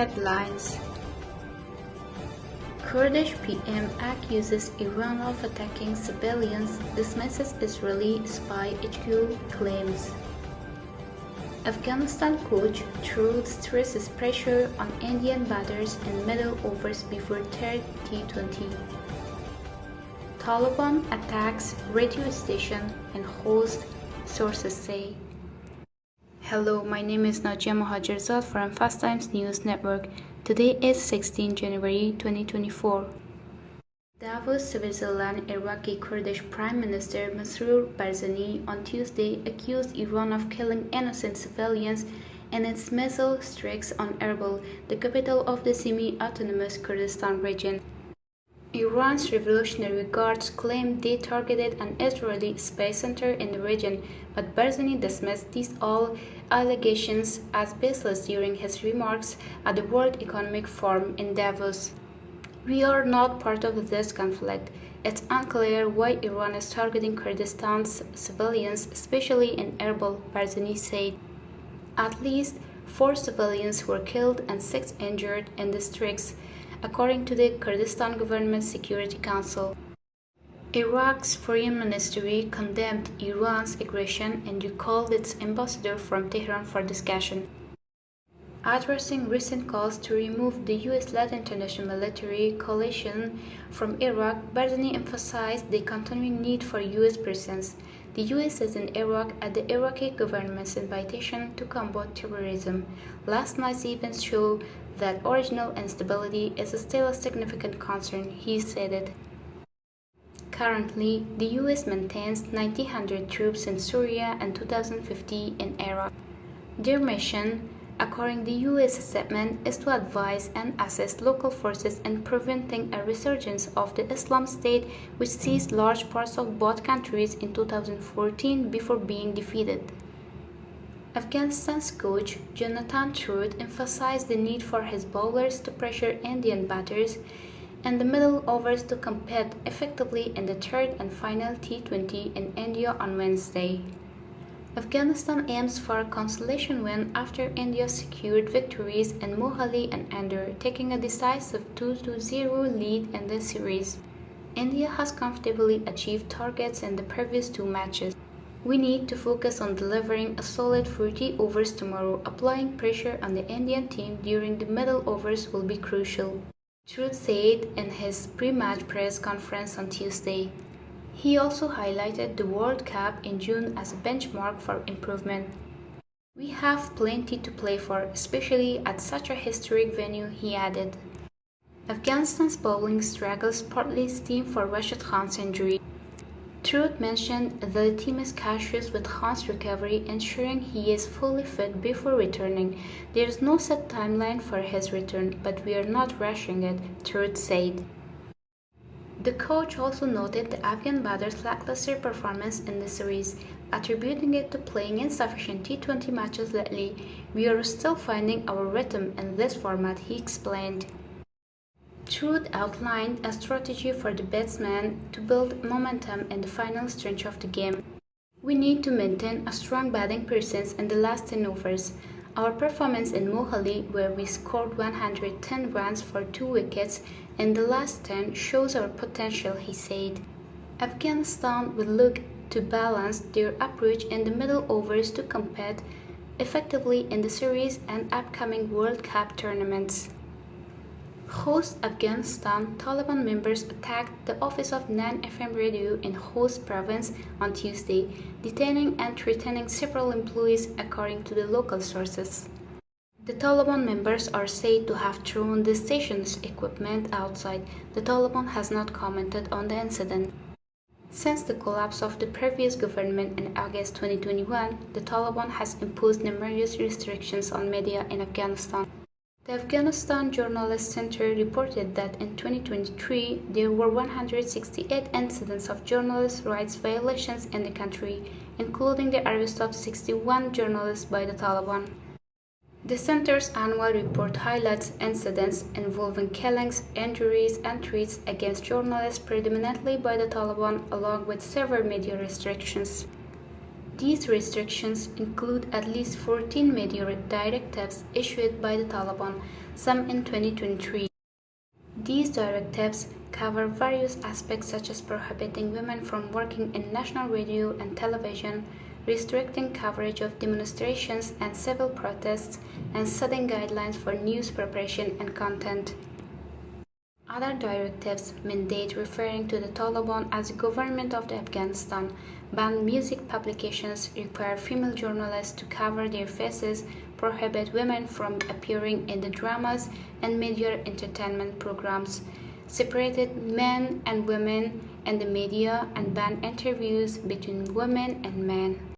Headlines: Kurdish PM accuses Iran of attacking civilians, dismisses Israeli spy HQ claims. Afghanistan coach Truth stresses pressure on Indian batters in middle overs before third T20. Taliban attacks radio station in Khost, sources say. Hello, my name is Najia Mohajirzad from Fast Times News Network. Today is 16 January 2024. Davos, Switzerland. Iraqi Kurdish Prime Minister Masroor Barzani on Tuesday accused Iran of killing innocent civilians in its missile strikes on Erbil, the capital of the semi-autonomous Kurdistan region. Iran's Revolutionary Guards claimed they targeted an Israeli space center in the region, but Barzani dismissed these all allegations as baseless during his remarks at the World Economic Forum in Davos. We are not part of this conflict. It's unclear why Iran is targeting Kurdistan's civilians, especially in Erbil, Barzani said. At least 4 civilians were killed and 6 injured in the strikes, according to the Kurdistan Government Security Council. Iraq's Foreign Ministry condemned Iran's aggression and recalled its ambassador from Tehran for discussion. Addressing recent calls to remove the US-led international military coalition from Iraq, Barzani emphasized the continuing need for US presence. The US is in Iraq at the Iraqi government's invitation to combat terrorism. Last night's events show that regional instability is still a significant concern, he said. Currently, the US maintains 1,900 troops in Syria and 2,050 in Iraq. Their mission, according to the US statement, is to advise and assist local forces in preventing a resurgence of the Islam State, which seized large parts of both countries in 2014 before being defeated. Afghanistan's coach Jonathan Truth emphasized the need for his bowlers to pressure Indian batters and the middle overs to compete effectively in the third and final T20 in India on Wednesday. Afghanistan aims for a consolation win after India secured victories in Mohali and Andhra, taking a decisive 2-0 lead in the series. India has comfortably achieved targets in the previous 2 matches. We need to focus on delivering a solid 40 overs tomorrow. Applying pressure on the Indian team during the middle overs will be crucial, Truth said in his pre-match press conference on Tuesday. He also highlighted the World Cup in June as a benchmark for improvement. We have plenty to play for, especially at such a historic venue, he added. Afghanistan's bowling struggles partly stem for Rashid Khan's injury. Truth mentioned the team is cautious with Khan's recovery, ensuring he is fully fit before returning. There is no set timeline for his return, but we are not rushing it, Truth said. The coach also noted the Afghan batters' lackluster performance in the series, attributing it to playing insufficient T20 matches lately. We are still finding our rhythm in this format, he explained. Truth outlined a strategy for the batsmen to build momentum in the final stretch of the game. We need to maintain a strong batting presence in the last 10 overs. Our performance in Mohali, where we scored 110 runs for 2 wickets in the last 10, shows our potential, he said. Afghanistan will look to balance their approach in the middle overs to compete effectively in the series and upcoming World Cup tournaments. Khost, Afghanistan. Taliban members attacked the office of Non-FM radio in Khost province on Tuesday, detaining and threatening several employees, according to the local sources. The Taliban members are said to have thrown the station's equipment outside. The Taliban has not commented on the incident. Since the collapse of the previous government in August 2021, the Taliban has imposed numerous restrictions on media in Afghanistan. The Afghanistan Journalists Center reported that in 2023, there were 168 incidents of journalist rights violations in the country, including the arrest of 61 journalists by the Taliban. The center's annual report highlights incidents involving killings, injuries, and threats against journalists predominantly by the Taliban, along with severe media restrictions. These restrictions include at least 14 media directives issued by the Taliban, some in 2023. These directives cover various aspects such as prohibiting women from working in national radio and television, restricting coverage of demonstrations and civil protests, and setting guidelines for news preparation and content. Other directives mandate referring to the Taliban as the government of Afghanistan, ban music publications, require female journalists to cover their faces, prohibit women from appearing in the dramas and media entertainment programs, separated men and women in the media, and ban interviews between women and men.